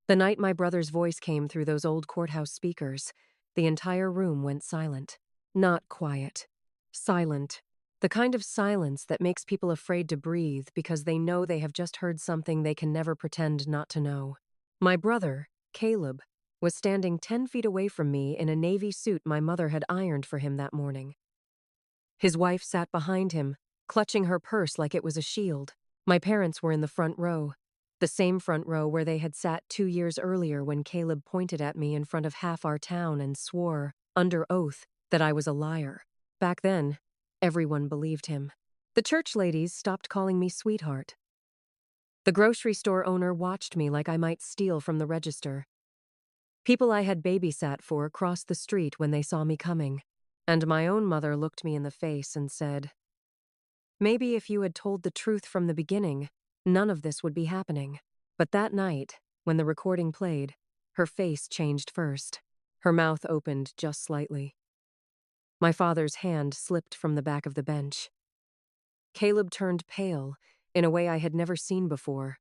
The night my brother's voice came through those old courthouse speakers, the entire room went silent. Not quiet. Silent. The kind of silence that makes people afraid to breathe because they know they have just heard something they can never pretend not to know. My brother, Caleb, was standing 10 feet away from me in a navy suit my mother had ironed for him that morning. His wife sat behind him, clutching her purse like it was a shield. My parents were in the front row, the same front row where they had sat 2 years earlier when Caleb pointed at me in front of half our town and swore, under oath, that I was a liar. Back then, everyone believed him. The church ladies stopped calling me sweetheart. The grocery store owner watched me like I might steal from the register. People I had babysat for crossed the street when they saw me coming, and my own mother looked me in the face and said, "Maybe if you had told the truth from the beginning, none of this would be happening." But that night, when the recording played, her face changed first. Her mouth opened just slightly. My father's hand slipped from the back of the bench. Caleb turned pale, in a way I had never seen before.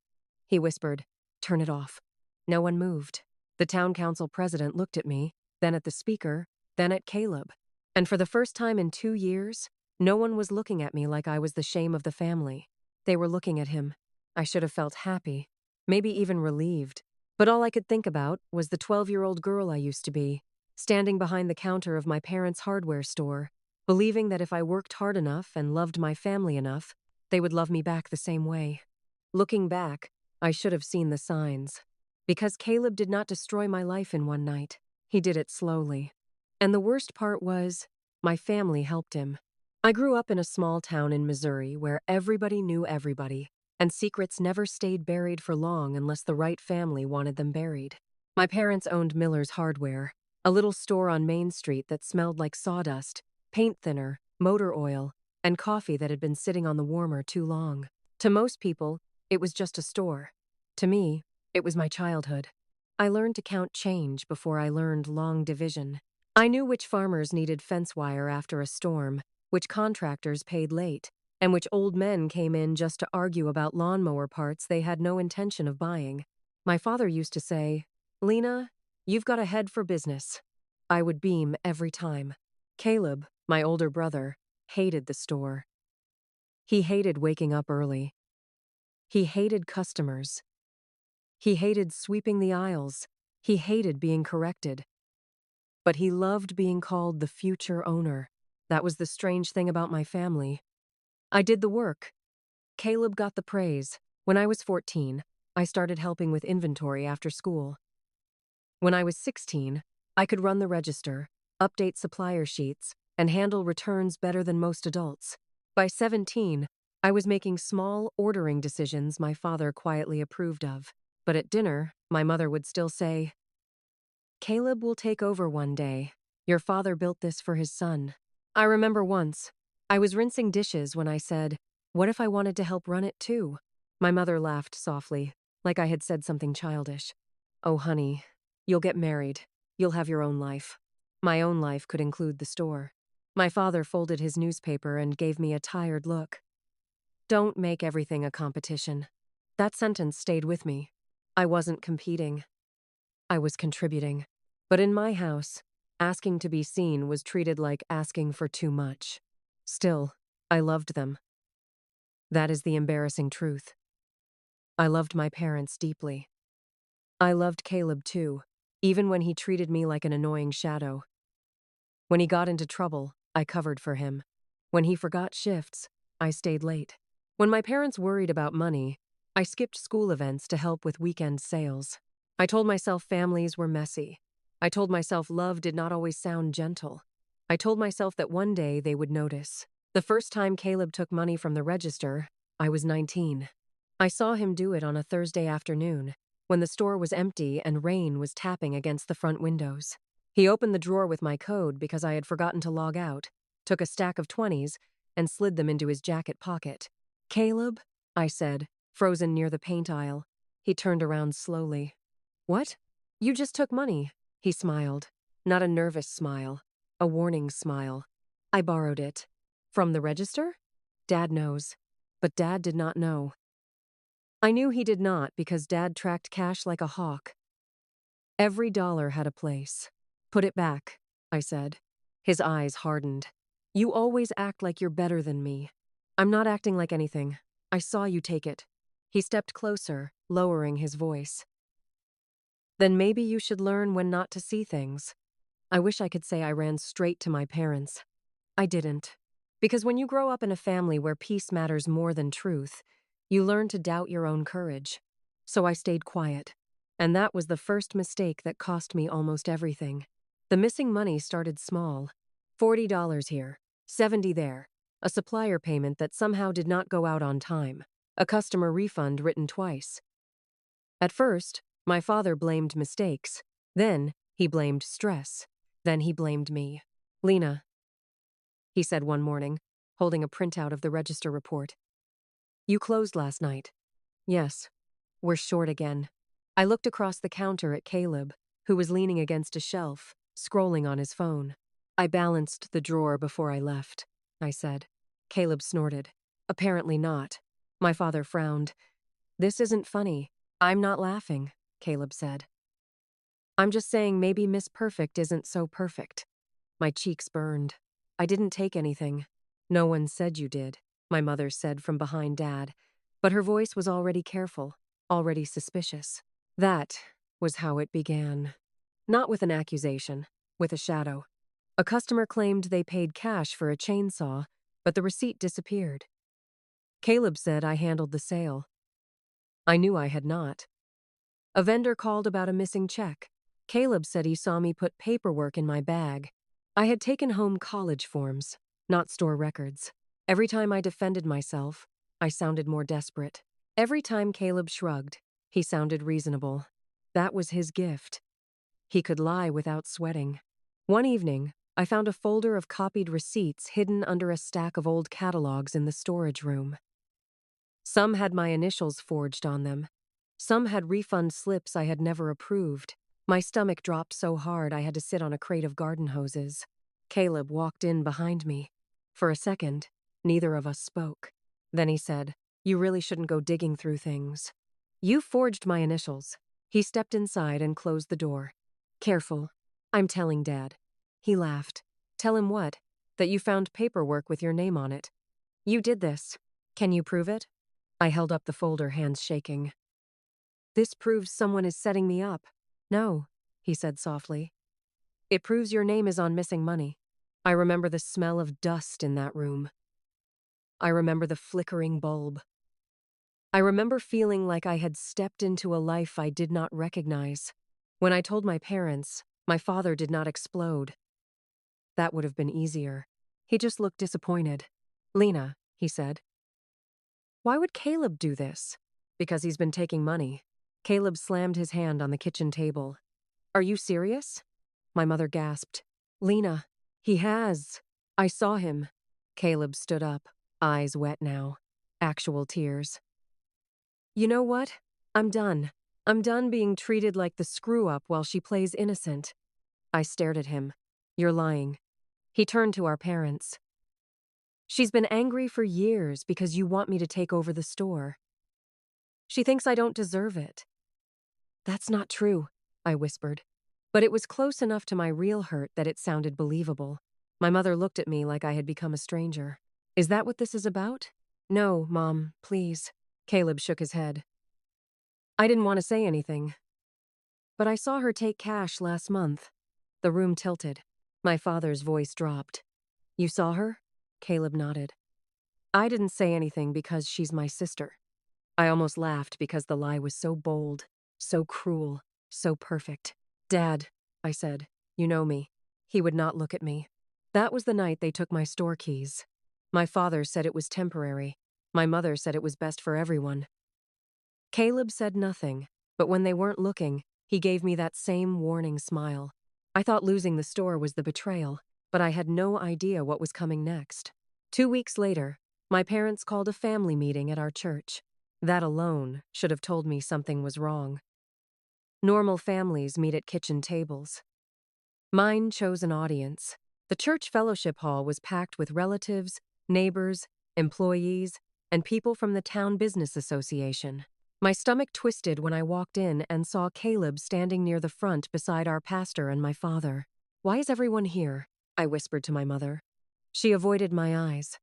He whispered, "Turn it off." No one moved. The town council president looked at me, then at the speaker, then at Caleb. And for the first time in 2 years, no one was looking at me like I was the shame of the family. They were looking at him. I should have felt happy, maybe even relieved. But all I could think about was the 12-year-old girl I used to be, standing behind the counter of my parents' hardware store, believing that if I worked hard enough and loved my family enough, they would love me back the same way. Looking back, I should have seen the signs. Because Caleb did not destroy my life in one night. He did it slowly. And the worst part was, my family helped him. I grew up in a small town in Missouri where everybody knew everybody, and secrets never stayed buried for long unless the right family wanted them buried. My parents owned Miller's Hardware, a little store on Main Street that smelled like sawdust, paint thinner, motor oil, and coffee that had been sitting on the warmer too long. To most people, it was just a store. To me, it was my childhood. I learned to count change before I learned long division. I knew which farmers needed fence wire after a storm, which contractors paid late, and which old men came in just to argue about lawnmower parts they had no intention of buying. My father used to say, "Lena, you've got a head for business." I would beam every time. Caleb, my older brother, hated the store. He hated waking up early. He hated customers. He hated sweeping the aisles. He hated being corrected. But he loved being called the future owner. That was the strange thing about my family. I did the work. Caleb got the praise. When I was 14, I started helping with inventory after school. When I was 16, I could run the register, update supplier sheets, and handle returns better than most adults. By 17, I was making small, ordering decisions my father quietly approved of. But at dinner, my mother would still say, "Caleb will take over one day. Your father built this for his son." I remember once, I was rinsing dishes when I said, "What if I wanted to help run it too?" My mother laughed softly, like I had said something childish. "Oh, honey, you'll get married. You'll have your own life." My own life could include the store. My father folded his newspaper and gave me a tired look. "Don't make everything a competition." That sentence stayed with me. I wasn't competing. I was contributing. But in my house, asking to be seen was treated like asking for too much. Still, I loved them. That is the embarrassing truth. I loved my parents deeply. I loved Caleb too, even when he treated me like an annoying shadow. When he got into trouble, I covered for him. When he forgot shifts, I stayed late. When my parents worried about money, I skipped school events to help with weekend sales. I told myself families were messy. I told myself love did not always sound gentle. I told myself that one day they would notice. The first time Caleb took money from the register, I was 19. I saw him do it on a Thursday afternoon, when the store was empty and rain was tapping against the front windows. He opened the drawer with my code because I had forgotten to log out, took a stack of 20s, and slid them into his jacket pocket. "Caleb," I said, frozen near the paint aisle. He turned around slowly. "What? You just took money." He smiled. Not a nervous smile. A warning smile. "I borrowed it." "From the register?" "Dad knows." But Dad did not know. I knew he did not because Dad tracked cash like a hawk. Every dollar had a place. Put it back, I said. His eyes hardened. You always act like you're better than me. I'm not acting like anything. I saw you take it. He stepped closer, lowering his voice. Then maybe you should learn when not to see things. I wish I could say I ran straight to my parents. I didn't. Because when you grow up in a family where peace matters more than truth, you learn to doubt your own courage. So I stayed quiet. And that was the first mistake that cost me almost everything. The missing money started small. $40 here, $70 there. A supplier payment that somehow did not go out on time. A customer refund written twice. At first, my father blamed mistakes. Then, he blamed stress. Then he blamed me. Lena, he said one morning, holding a printout of the register report. You closed last night. Yes. We're short again. I looked across the counter at Caleb, who was leaning against a shelf, scrolling on his phone. I balanced the drawer before I left, I said. Caleb snorted. Apparently not. My father frowned. This isn't funny. I'm not laughing, Caleb said. I'm just saying maybe Miss Perfect isn't so perfect. My cheeks burned. I didn't take anything. No one said you did, my mother said from behind Dad, but her voice was already careful, already suspicious. That was how it began. Not with an accusation, with a shadow. A customer claimed they paid cash for a chainsaw, but the receipt disappeared. Caleb said I handled the sale. I knew I had not. A vendor called about a missing check. Caleb said he saw me put paperwork in my bag. I had taken home college forms, not store records. Every time I defended myself, I sounded more desperate. Every time Caleb shrugged, he sounded reasonable. That was his gift. He could lie without sweating. One evening, I found a folder of copied receipts hidden under a stack of old catalogs in the storage room. Some had my initials forged on them. Some had refund slips I had never approved. My stomach dropped so hard I had to sit on a crate of garden hoses. Caleb walked in behind me. For a second, neither of us spoke. Then he said, You really shouldn't go digging through things. You forged my initials. He stepped inside and closed the door. Careful. I'm telling Dad. He laughed. Tell him what? That you found paperwork with your name on it. You did this. Can you prove it? I held up the folder, hands shaking. This proves someone is setting me up. No, he said softly. It proves your name is on missing money. I remember the smell of dust in that room. I remember the flickering bulb. I remember feeling like I had stepped into a life I did not recognize. When I told my parents, my father did not explode. That would have been easier. He just looked disappointed. Lena, he said. Why would Caleb do this? Because he's been taking money. Caleb slammed his hand on the kitchen table. Are you serious? My mother gasped. Lena, he has. I saw him. Caleb stood up, eyes wet now. Actual tears. You know what? I'm done. I'm done being treated like the screw-up while she plays innocent. I stared at him. You're lying. He turned to our parents. She's been angry for years because you want me to take over the store. She thinks I don't deserve it. That's not true, I whispered. But it was close enough to my real hurt that it sounded believable. My mother looked at me like I had become a stranger. Is that what this is about? No, Mom, please. Caleb shook his head. I didn't want to say anything. But I saw her take cash last month. The room tilted. My father's voice dropped. You saw her? Caleb nodded. I didn't say anything because she's my sister. I almost laughed because the lie was so bold, so cruel, so perfect. Dad, I said, you know me. He would not look at me. That was the night they took my store keys. My father said it was temporary. My mother said it was best for everyone. Caleb said nothing, but when they weren't looking, he gave me that same warning smile. I thought losing the store was the betrayal, but I had no idea what was coming next. 2 weeks later, my parents called a family meeting at our church. That alone should have told me something was wrong. Normal families meet at kitchen tables. Mine chose an audience. The church fellowship hall was packed with relatives, neighbors, employees, and people from the town business association. My stomach twisted when I walked in and saw Caleb standing near the front beside our pastor and my father. "Why is everyone here?" I whispered to my mother. She avoided my eyes.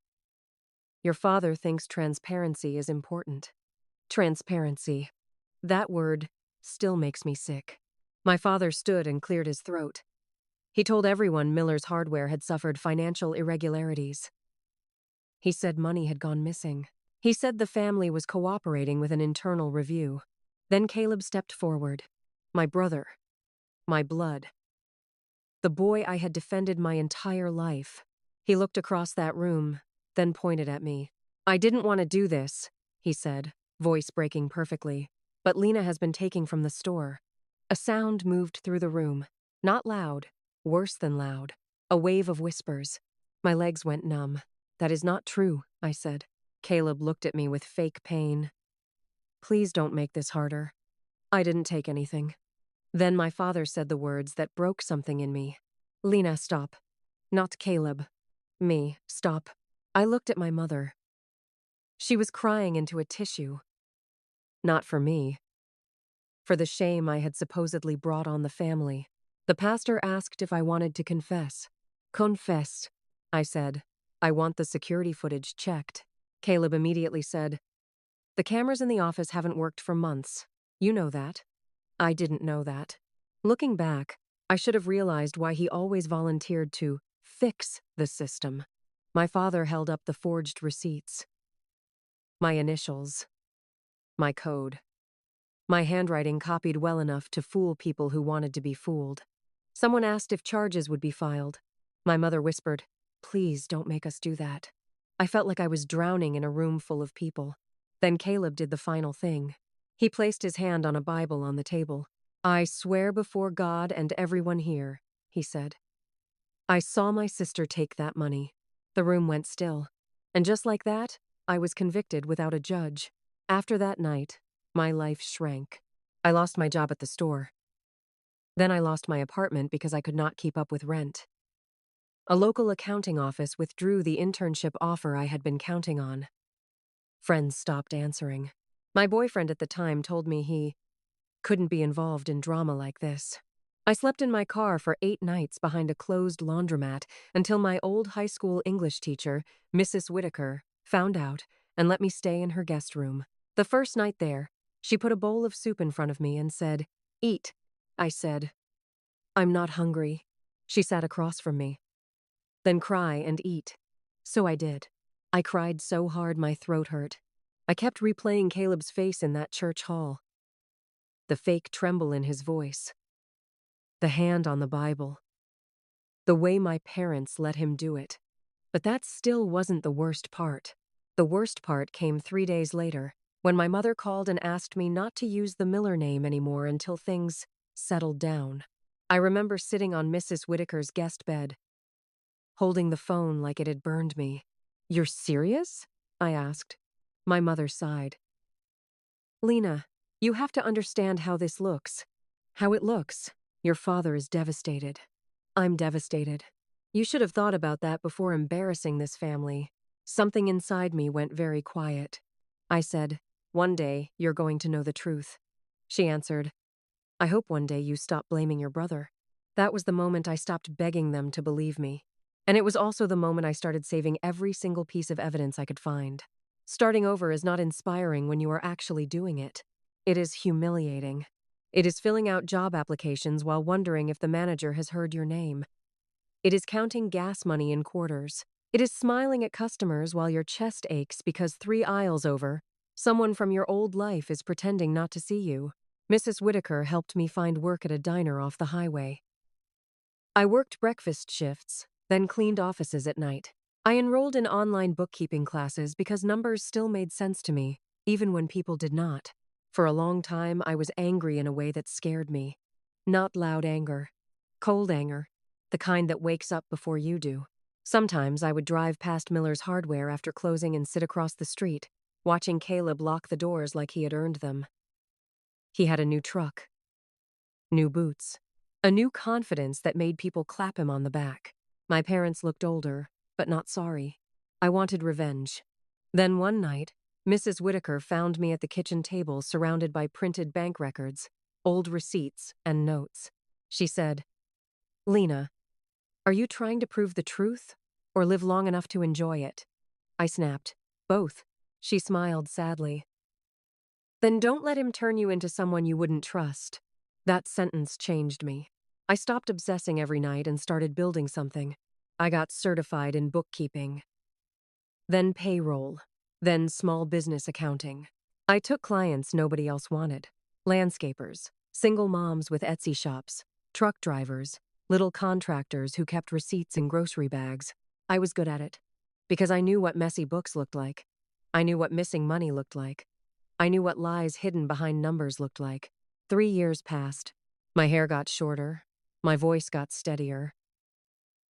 "Your father thinks transparency is important." Transparency. That word still makes me sick. My father stood and cleared his throat. He told everyone Miller's Hardware had suffered financial irregularities. He said money had gone missing. He said the family was cooperating with an internal review. Then Caleb stepped forward. My brother. My blood. The boy I had defended my entire life. He looked across that room, then pointed at me. "I didn't want to do this," he said, voice breaking perfectly, "but Lena has been taking from the store." A sound moved through the room. Not loud, worse than loud. A wave of whispers. My legs went numb. "That is not true," I said. Caleb looked at me with fake pain. "Please don't make this harder. I didn't take anything." Then my father said the words that broke something in me. "Lena, stop." Not Caleb. Me, stop. I looked at my mother. She was crying into a tissue. Not for me. For the shame I had supposedly brought on the family. The pastor asked if I wanted to confess. "Confess," I said. "I want the security footage checked." Caleb immediately said, "The cameras in the office haven't worked for months. You know that." I didn't know that. Looking back, I should have realized why he always volunteered to fix the system. My father held up the forged receipts. My initials. My code. My handwriting copied well enough to fool people who wanted to be fooled. Someone asked if charges would be filed. My mother whispered, "Please don't make us do that." I felt like I was drowning in a room full of people. Then Caleb did the final thing. He placed his hand on a Bible on the table. "I swear before God and everyone here," he said. I saw my sister take that money. The room went still. And just like that, I was convicted without a judge. After that night, my life shrank. I lost my job at the store. Then I lost my apartment because I could not keep up with rent. A local accounting office withdrew the internship offer I had been counting on. Friends stopped answering. My boyfriend at the time told me he couldn't be involved in drama like this. I slept in my car for 8 nights behind a closed laundromat until my old high school English teacher, Mrs. Whitaker, found out and let me stay in her guest room. The first night there, she put a bowl of soup in front of me and said, "Eat." I said, "I'm not hungry." She sat across from me. "Then cry and eat." So I did. I cried so hard my throat hurt. I kept replaying Caleb's face in that church hall. The fake tremble in his voice. The hand on the Bible. The way my parents let him do it. But that still wasn't the worst part. The worst part came 3 days later, when my mother called and asked me not to use the Miller name anymore until things settled down. I remember sitting on Mrs. Whitaker's guest bed, holding the phone like it had burned me. "You're serious?" I asked. My mother sighed. "Lena, you have to understand how this looks. How it looks. Your father is devastated. I'm devastated. You should have thought about that before embarrassing this family." Something inside me went very quiet. I said, "One day, you're going to know the truth." She answered, "I hope one day you stop blaming your brother." That was the moment I stopped begging them to believe me. And it was also the moment I started saving every single piece of evidence I could find. Starting over is not inspiring when you are actually doing it. It is humiliating. It is filling out job applications while wondering if the manager has heard your name. It is counting gas money in quarters. It is smiling at customers while your chest aches because 3 aisles over, someone from your old life is pretending not to see you. Mrs. Whitaker helped me find work at a diner off the highway. I worked breakfast shifts, then cleaned offices at night. I enrolled in online bookkeeping classes because numbers still made sense to me, even when people did not. For a long time, I was angry in a way that scared me. Not loud anger. Cold anger. The kind that wakes up before you do. Sometimes I would drive past Miller's Hardware after closing and sit across the street, watching Caleb lock the doors like he had earned them. He had a new truck. New boots. A new confidence that made people clap him on the back. My parents looked older, but not sorry. I wanted revenge. Then one night, Mrs. Whitaker found me at the kitchen table surrounded by printed bank records, old receipts, and notes. She said, "Lena, are you trying to prove the truth or live long enough to enjoy it?" I snapped, "Both." She smiled sadly. "Then don't let him turn you into someone you wouldn't trust." That sentence changed me. I stopped obsessing every night and started building something. I got certified in bookkeeping, then payroll, then small business accounting. I took clients nobody else wanted. Landscapers, single moms with Etsy shops, truck drivers, little contractors who kept receipts in grocery bags. I was good at it because I knew what messy books looked like. I knew what missing money looked like. I knew what lies hidden behind numbers looked like. 3 years passed. My hair got shorter. My voice got steadier.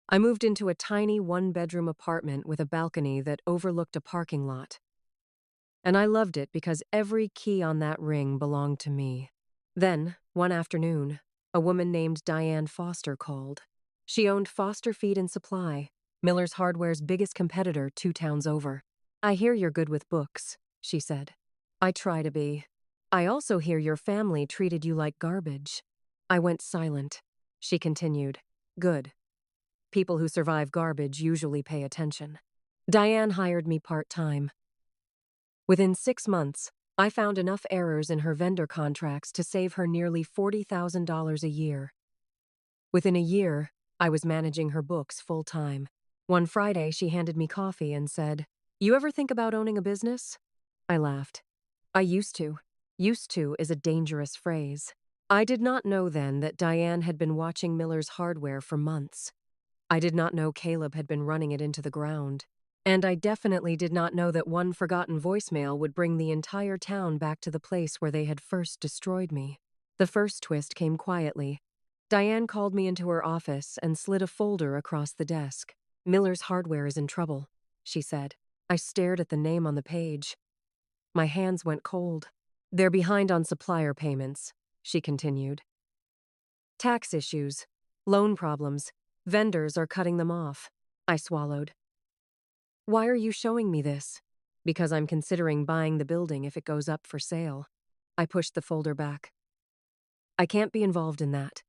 I moved into a tiny one-bedroom apartment with a balcony that overlooked a parking lot. And I loved it because every key on that ring belonged to me. Then, one afternoon, a woman named Diane Foster called. She owned Foster Feed and Supply, Miller's Hardware's biggest competitor 2 towns over. "I hear you're good with books," she said. "I try to be. I also hear your family treated you like garbage." I went silent. She continued, "Good. People who survive garbage usually pay attention." Diane hired me part-time. Within 6 months, I found enough errors in her vendor contracts to save her nearly $40,000 a year. Within a year, I was managing her books full-time. One Friday, she handed me coffee and said, "You ever think about owning a business?" I laughed. "I used to." Used to is a dangerous phrase. I did not know then that Diane had been watching Miller's Hardware for months. I did not know Caleb had been running it into the ground. And I definitely did not know that one forgotten voicemail would bring the entire town back to the place where they had first destroyed me. The first twist came quietly. Diane called me into her office and slid a folder across the desk. "Miller's Hardware is in trouble," she said. I stared at the name on the page. My hands went cold. "They're behind on supplier payments," she continued. "Tax issues, loan problems, vendors are cutting them off." I swallowed. "Why are you showing me this?" "Because I'm considering buying the building if it goes up for sale." I pushed the folder back. "I can't be involved in that."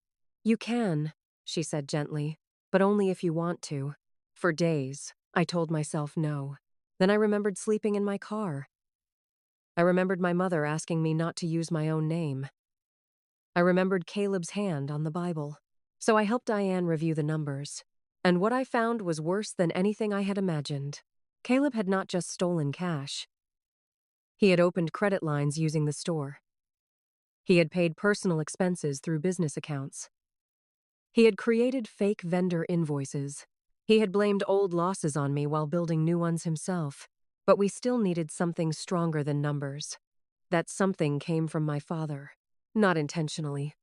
"You can," she said gently, "but only if you want to." For days, I told myself no. Then I remembered sleeping in my car. I remembered my mother asking me not to use my own name. I remembered Caleb's hand on the Bible. So I helped Diane review the numbers. And what I found was worse than anything I had imagined. Caleb had not just stolen cash. He had opened credit lines using the store. He had paid personal expenses through business accounts. He had created fake vendor invoices. He had blamed old losses on me while building new ones himself. But we still needed something stronger than numbers. That something came from my father. Not intentionally.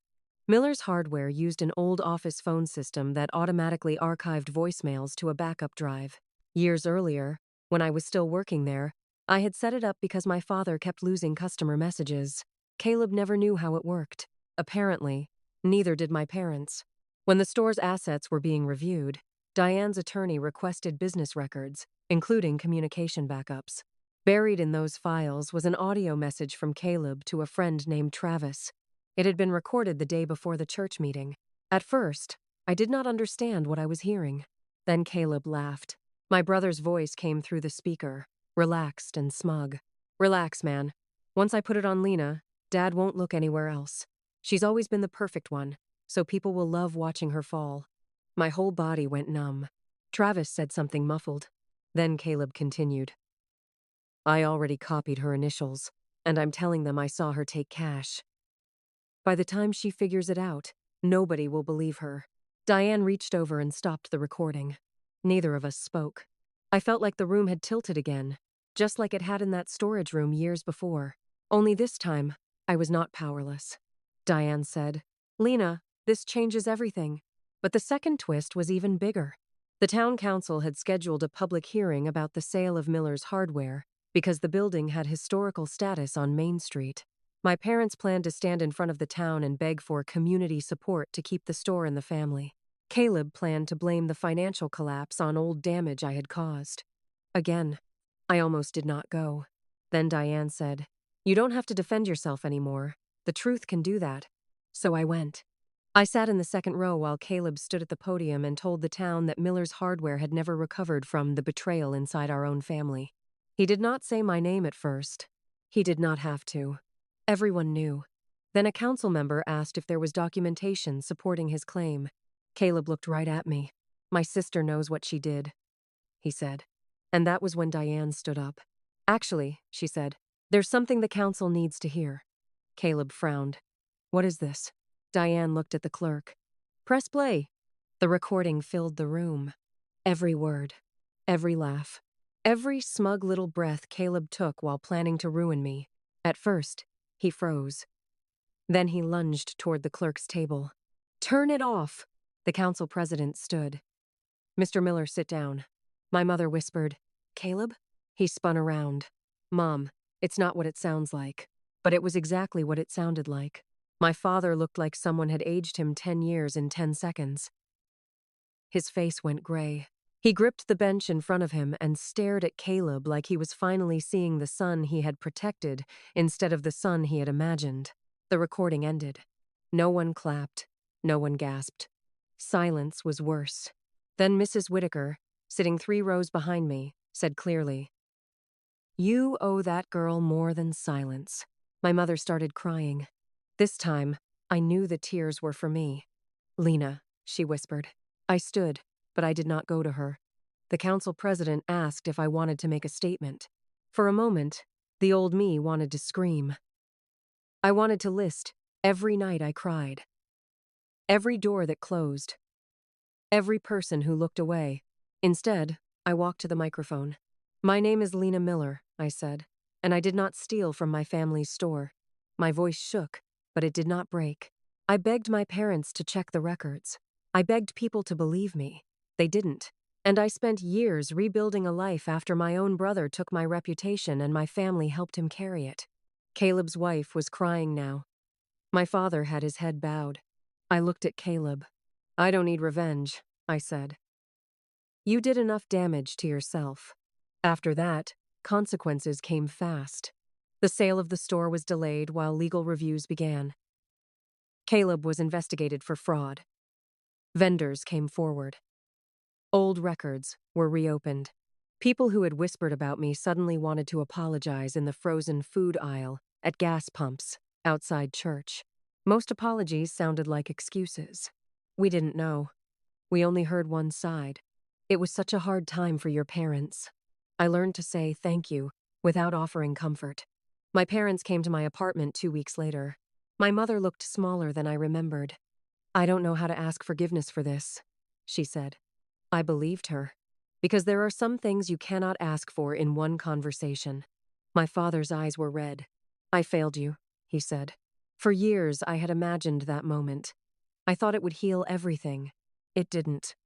Miller's Hardware used an old office phone system that automatically archived voicemails to a backup drive. Years earlier, when I was still working there, I had set it up because my father kept losing customer messages. Caleb never knew how it worked. Apparently, neither did my parents. When the store's assets were being reviewed, Diane's attorney requested business records, including communication backups. Buried in those files was an audio message from Caleb to a friend named Travis. It had been recorded the day before the church meeting. At first, I did not understand what I was hearing. Then Caleb laughed. My brother's voice came through the speaker, relaxed and smug. "Relax, man. Once I put it on Lena, Dad won't look anywhere else. She's always been the perfect one, so people will love watching her fall." My whole body went numb. Travis said something muffled. Then Caleb continued. "I already copied her initials, and I'm telling them I saw her take cash. By the time she figures it out, nobody will believe her." Diane reached over and stopped the recording. Neither of us spoke. I felt like the room had tilted again, just like it had in that storage room years before. Only this time, I was not powerless. Diane said, "Lena, this changes everything." But the second twist was even bigger. The town council had scheduled a public hearing about the sale of Miller's Hardware because the building had historical status on Main Street. My parents planned to stand in front of the town and beg for community support to keep the store in the family. Caleb planned to blame the financial collapse on old damage I had caused. Again, I almost did not go. Then Diane said, "You don't have to defend yourself anymore. The truth can do that." So I went. I sat in the second row while Caleb stood at the podium and told the town that Miller's Hardware had never recovered from the betrayal inside our own family. He did not say my name at first. He did not have to. Everyone knew. Then a council member asked if there was documentation supporting his claim. Caleb looked right at me. "My sister knows what she did," he said. And that was when Diane stood up. "Actually," she said, "there's something the council needs to hear." Caleb frowned. "What is this?" Diane looked at the clerk. "Press play." The recording filled the room. Every word, every laugh, every smug little breath Caleb took while planning to ruin me. At first, he froze. Then he lunged toward the clerk's table. "Turn it off!" The council president stood. "Mr. Miller, sit down." My mother whispered, "Caleb?" He spun around. "Mom, it's not what it sounds like." But it was exactly what it sounded like. My father looked like someone had aged him 10 years in 10 seconds. His face went gray. He gripped the bench in front of him and stared at Caleb like he was finally seeing the son he had protected instead of the son he had imagined. The recording ended. No one clapped. No one gasped. Silence was worse. Then Mrs. Whitaker, sitting 3 rows behind me, said clearly, "You owe that girl more than silence." My mother started crying. This time, I knew the tears were for me. "Lena," she whispered. I stood, but I did not go to her. The council president asked if I wanted to make a statement. For a moment, the old me wanted to scream. I wanted to list every night I cried, every door that closed, every person who looked away. Instead, I walked to the microphone. "My name is Lena Miller," I said, "and I did not steal from my family's store." My voice shook, but it did not break. I begged my parents to check the records. I begged people to believe me. They didn't. And I spent years rebuilding a life after my own brother took my reputation and my family helped him carry it. Caleb's wife was crying now. My father had his head bowed. I looked at Caleb. "I don't need revenge," I said. "You did enough damage to yourself." After that, consequences came fast. The sale of the store was delayed while legal reviews began. Caleb was investigated for fraud. Vendors came forward. Old records were reopened. People who had whispered about me suddenly wanted to apologize in the frozen food aisle, at gas pumps, outside church. Most apologies sounded like excuses. "We didn't know. We only heard one side. It was such a hard time for your parents." I learned to say thank you without offering comfort. My parents came to my apartment 2 weeks later. My mother looked smaller than I remembered. "I don't know how to ask forgiveness for this," she said. I believed her, because there are some things you cannot ask for in one conversation. My father's eyes were red. "I failed you," he said. For years, I had imagined that moment. I thought it would heal everything. It didn't.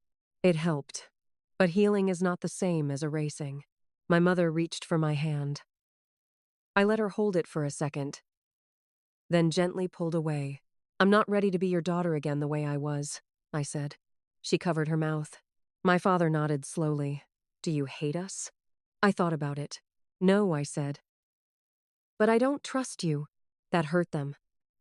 It helped. But healing is not the same as erasing. My mother reached for my hand. I let her hold it for a second, then gently pulled away. "I'm not ready to be your daughter again the way I was," I said. She covered her mouth. My father nodded slowly. "Do you hate us?" I thought about it. "No," I said. "But I don't trust you." That hurt them.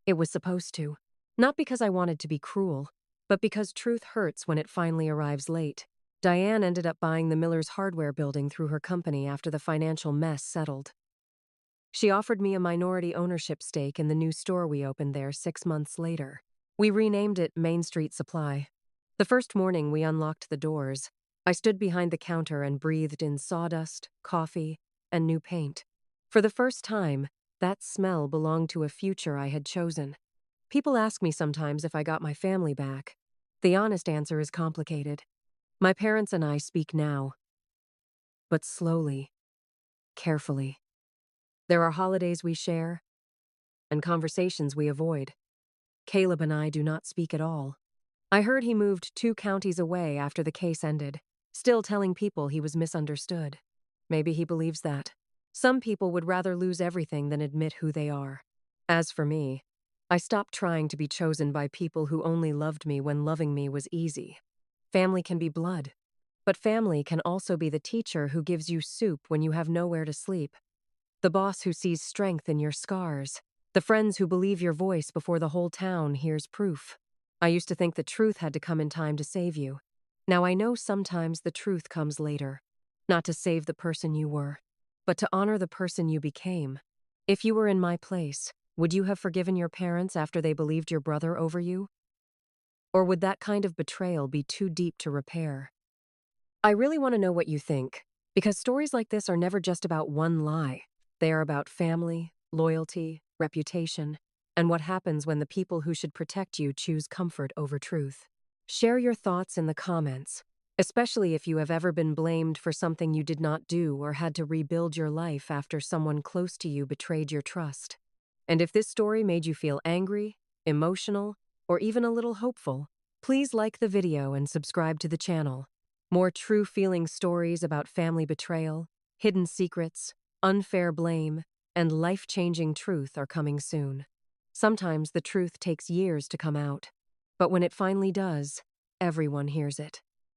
It was supposed to. Not because I wanted to be cruel, but because truth hurts when it finally arrives late. Diane ended up buying the Miller's Hardware building through her company after the financial mess settled. She offered me a minority ownership stake in the new store we opened there 6 months later. We renamed it Main Street Supply. The first morning we unlocked the doors, I stood behind the counter and breathed in sawdust, coffee, and new paint. For the first time, that smell belonged to a future I had chosen. People ask me sometimes if I got my family back. The honest answer is complicated. My parents and I speak now, but slowly, carefully. There are holidays we share and conversations we avoid. Caleb and I do not speak at all. I heard he moved 2 counties away after the case ended, still telling people he was misunderstood. Maybe he believes that. Some people would rather lose everything than admit who they are. As for me, I stopped trying to be chosen by people who only loved me when loving me was easy. Family can be blood, but family can also be the teacher who gives you soup when you have nowhere to sleep. The boss who sees strength in your scars. The friends who believe your voice before the whole town hears proof. I used to think the truth had to come in time to save you. Now I know sometimes the truth comes later. Not to save the person you were, but to honor the person you became. If you were in my place, would you have forgiven your parents after they believed your brother over you? Or would that kind of betrayal be too deep to repair? I really want to know what you think, because stories like this are never just about one lie. They are about family, loyalty, reputation, and what happens when the people who should protect you choose comfort over truth. Share your thoughts in the comments, especially if you have ever been blamed for something you did not do or had to rebuild your life after someone close to you betrayed your trust. And if this story made you feel angry, emotional, or even a little hopeful, please like the video and subscribe to the channel. More true feeling stories about family betrayal, hidden secrets, unfair blame, and life-changing truth are coming soon. Sometimes the truth takes years to come out, but when it finally does, everyone hears it.